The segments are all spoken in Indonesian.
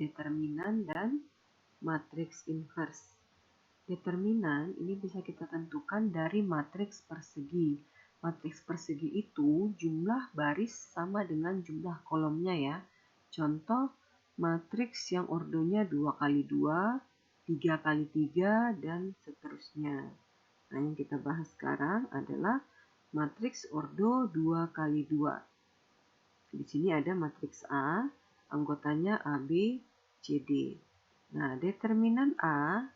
determinan dan matriks inverse. Determinan ini bisa kita tentukan dari matriks persegi. Matriks persegi itu jumlah baris sama dengan jumlah kolomnya ya. Contoh matriks yang ordonya 2 kali 2, 3 kali 3, dan seterusnya. Nah, yang kita bahas sekarang adalah matriks ordo 2 kali 2. Di sini ada matriks A, anggotanya A, B, C, D. Nah, determinan A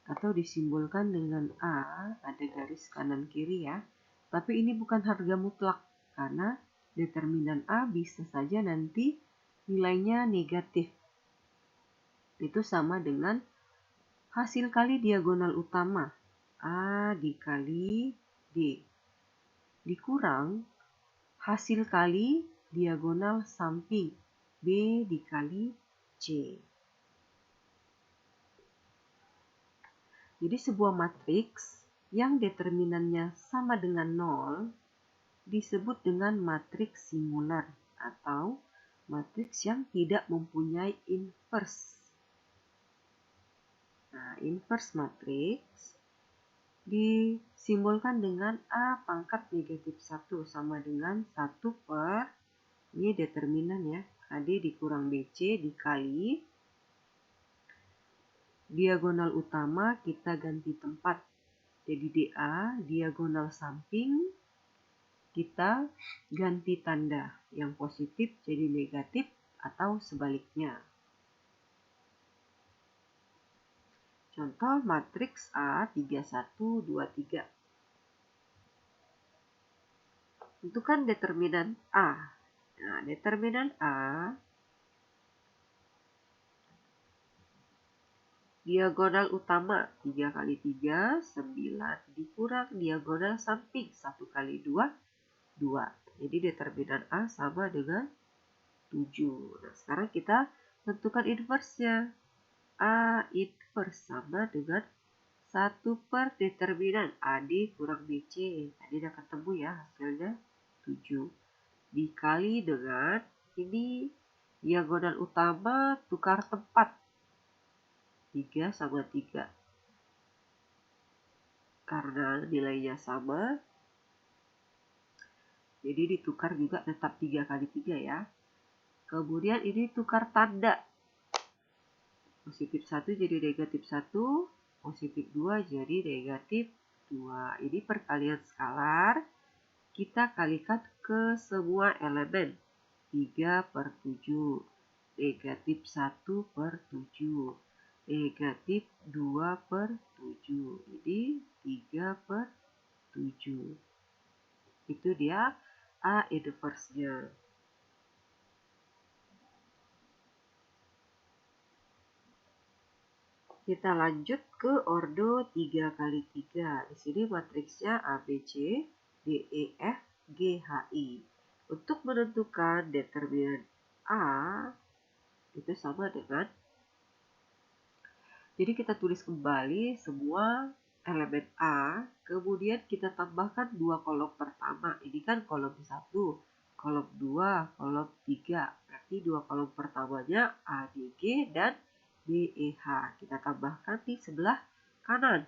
atau disimbolkan dengan A, ada garis kanan kiri ya. Tapi ini bukan harga mutlak karena determinan A bisa saja nanti nilainya negatif. Itu sama dengan hasil kali diagonal utama A dikali D dikurang hasil kali diagonal samping B dikali C. Jadi sebuah matriks yang determinannya sama dengan 0 disebut dengan matriks singular atau matriks yang tidak mempunyai inverse. Nah, inverse matriks disimbolkan dengan A pangkat negatif 1 sama dengan 1 per, ini determinan ya, AD dikurang BC dikali diagonal utama kita ganti tempat. Jadi DA diagonal samping kita ganti tanda. Yang positif jadi negatif atau sebaliknya. Contoh matriks A 31, 23. Tentukan determinan A. Nah, determinan A diagonal utama 3 kali 3, 9 dikurang diagonal samping 1 kali 2, 2. Jadi determinan A sama dengan 7. Nah, sekarang kita tentukan inverse-nya. A inverse sama dengan 1 per determinan AD kurang BC. Tadi udah ketemu ya hasilnya 7. Dikali dengan ini diagonal utama tukar tempat. 3 sama 3. Karena nilainya sama, jadi ditukar juga tetap 3 kali 3 ya. Kemudian ini tukar tanda. Positif 1 jadi negatif 1, positif 2 jadi negatif 2. Ini perkalian skalar. Kita kalikan ke semua elemen. 3 per 7. Negatif 1 per 7. Negatif 2 per 7. Jadi 3 per 7. Itu dia A inverse-nya. Kita lanjut ke ordo 3 kali 3. Di sini matriksnya ABC, DEF, GHI. Untuk menentukan determinan A, itu sama dengan, jadi kita tulis kembali semua elemen A, kemudian kita tambahkan 2 kolom pertama. Ini kan kolom 1, kolom 2, kolom 3. Berarti 2 kolom pertamanya ADG dan DEH. Kita tambahkan di sebelah kanan.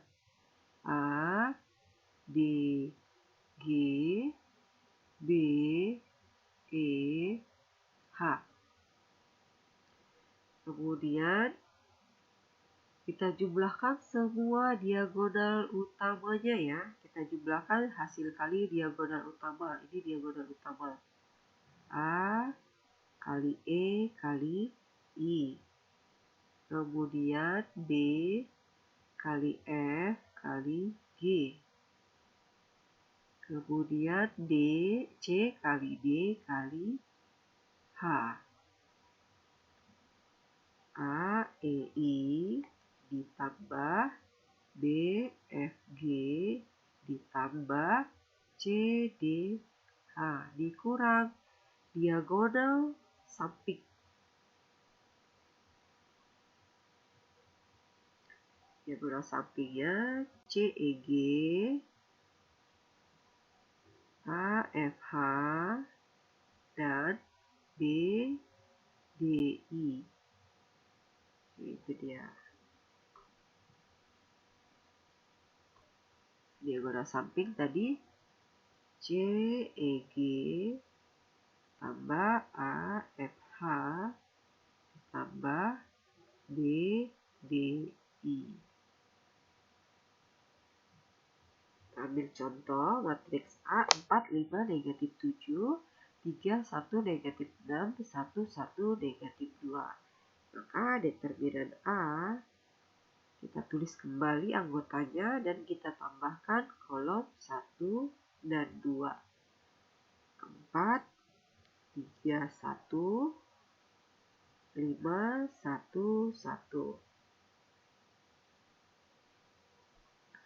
A, D, G, B, E, H. Kemudian kita jumlahkan semua diagonal utamanya ya. Kita jumlahkan hasil kali diagonal utama. Ini diagonal utama. A kali E kali I. Kemudian B kali F kali G. Kemudian D, C kali D kali H. A, E, I ditambah B, F, G ditambah C, D, H dikurang diagonal samping. Diagonal sampingnya C, E, G, A, F, H, dan B, D, I. Itu dia. Diagonal samping tadi CEG tambah AFH tambah BDI. Ambil contoh, matriks A 4, 5, negatif 7, 3, 1, negatif 6, 1, 1, negatif 2. Maka determinan A, kita tulis kembali anggotanya dan kita tambahkan kolom 1 dan 2. 4, 3, 1, 5, 1, 1.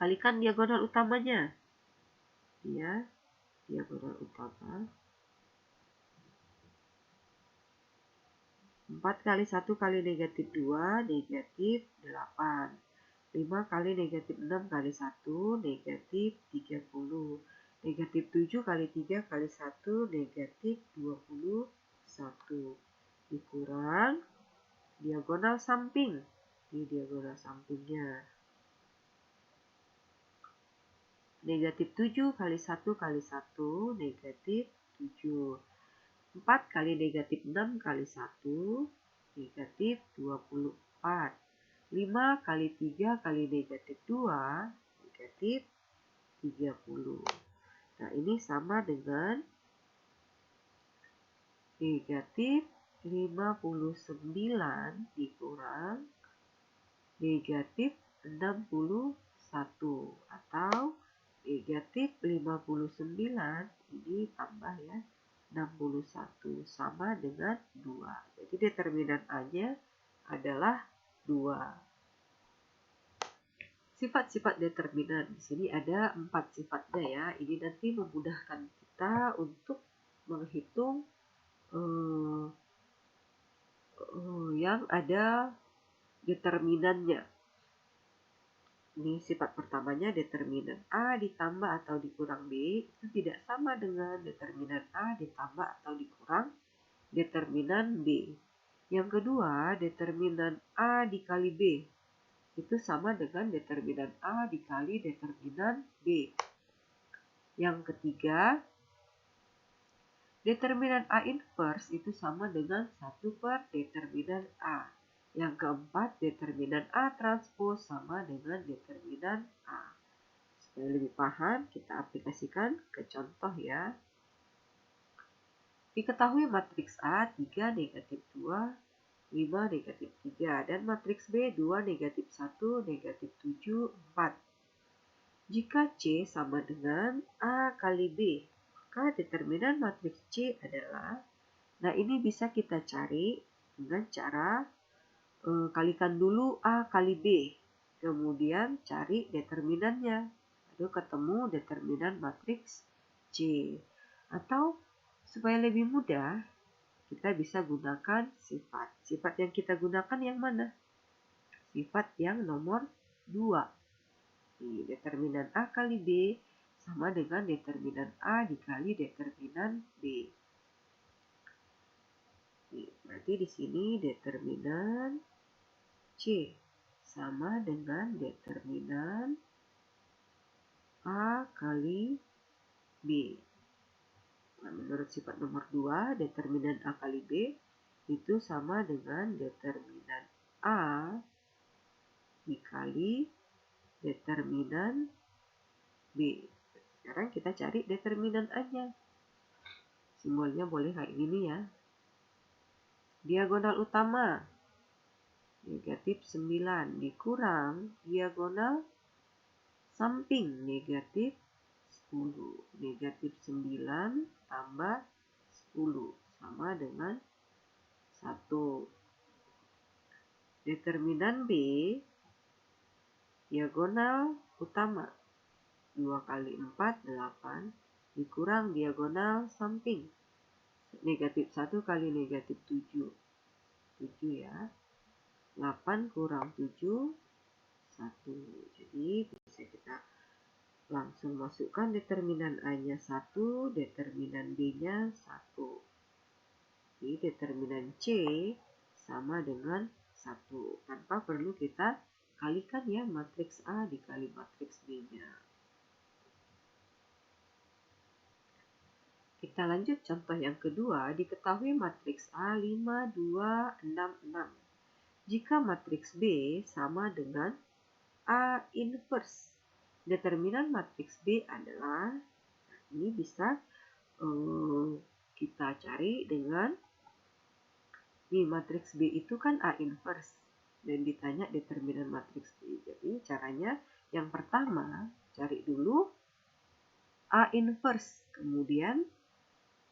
Kalikan diagonal utamanya. Ya, diagonal utama. 4 kali 1 kali negatif 2, negatif 8. 5 kali negatif 6 kali 1, negatif 30. Negatif 7 kali 3 kali 1, negatif 21. Dikurang diagonal samping. Ini diagonal sampingnya. Negatif 7 kali 1 kali 1, negatif 7. 4 kali negatif 6 kali 1, negatif 24. 5 kali 3 kali negatif 2, negatif 30. Nah, ini sama dengan negatif 59 dikurang negatif 61. Atau negatif 59 ini tambah ya 61 sama dengan 2. Jadi determinan A-nya adalah 2. Sifat-sifat determinan. Di sini ada 4 sifatnya ya. Ini nanti memudahkan kita untuk menghitung yang ada determinannya. Ini sifat pertamanya, determinan A ditambah atau dikurang B itu tidak sama dengan determinan A ditambah atau dikurang determinan B. Yang kedua, determinan A dikali B itu sama dengan determinan A dikali determinan B. Yang ketiga, determinan A inverse itu sama dengan 1 per determinan A. Yang keempat, determinan A transpose sama dengan determinan A. Supaya lebih paham, kita aplikasikan ke contoh ya. Diketahui matriks A 3, negatif 2, 5, negatif 3. Dan matriks B 2, negatif 1, negatif 7, 4. Jika C sama dengan A kali B, maka determinan matriks C adalah, nah ini bisa kita cari dengan cara kalikan dulu A kali B. Kemudian cari determinannya. Lalu ketemu determinan matriks C. Atau supaya lebih mudah, kita bisa gunakan sifat. Sifat yang kita gunakan yang mana? Sifat yang nomor 2. Determinan A kali B sama dengan determinan A dikali determinan B. Berarti di sini determinan C sama dengan determinan A kali B. Nah, menurut sifat nomor 2, determinan A kali B itu sama dengan determinan A dikali determinan B. Sekarang kita cari determinan A-nya. Simbolnya boleh kayak gini ya. Diagonal utama negatif 9 dikurang diagonal samping negatif 10. Negatif 9 tambah 10 sama dengan 1. Determinan B diagonal utama 2 kali 4, 8 dikurang diagonal samping negatif 1 kali negatif 7. 7 ya. 8 kurang 7, 1. Jadi bisa kita langsung masukkan determinan A-nya 1, determinan B-nya 1. Jadi determinan C sama dengan 1 tanpa perlu kita kalikan ya matriks A dikali matriks B-nya. Kita lanjut contoh yang kedua, diketahui matriks A 5, 2, 6, 6. Jika matriks B sama dengan A inverse, determinan matriks B adalah, ini bisa kita cari dengan, nih matriks B itu kan A inverse, dan ditanya determinan matriks B. Jadi caranya yang pertama, cari dulu A inverse, kemudian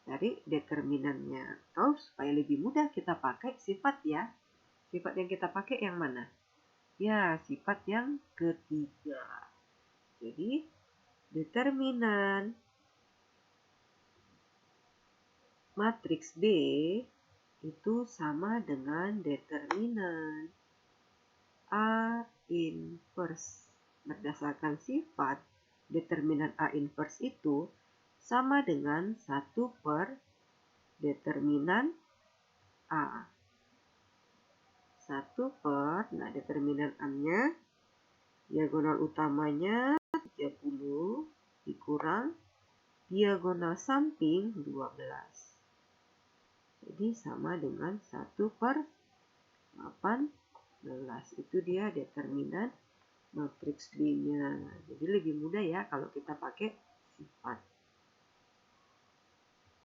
cari determinannya. Atau supaya lebih mudah kita pakai sifat ya. Sifat yang kita pakai yang mana? Ya, sifat yang ketiga. Jadi, determinan matriks B itu sama dengan determinan A inverse. Berdasarkan sifat, determinan A inverse itu sama dengan 1 per determinan A. 1 per, nah determinan A-nya, diagonal utamanya 30 dikurang diagonal samping 12. Jadi sama dengan 1 per 18. Itu dia determinan matriks B-nya. Jadi lebih mudah ya kalau kita pakai sifat.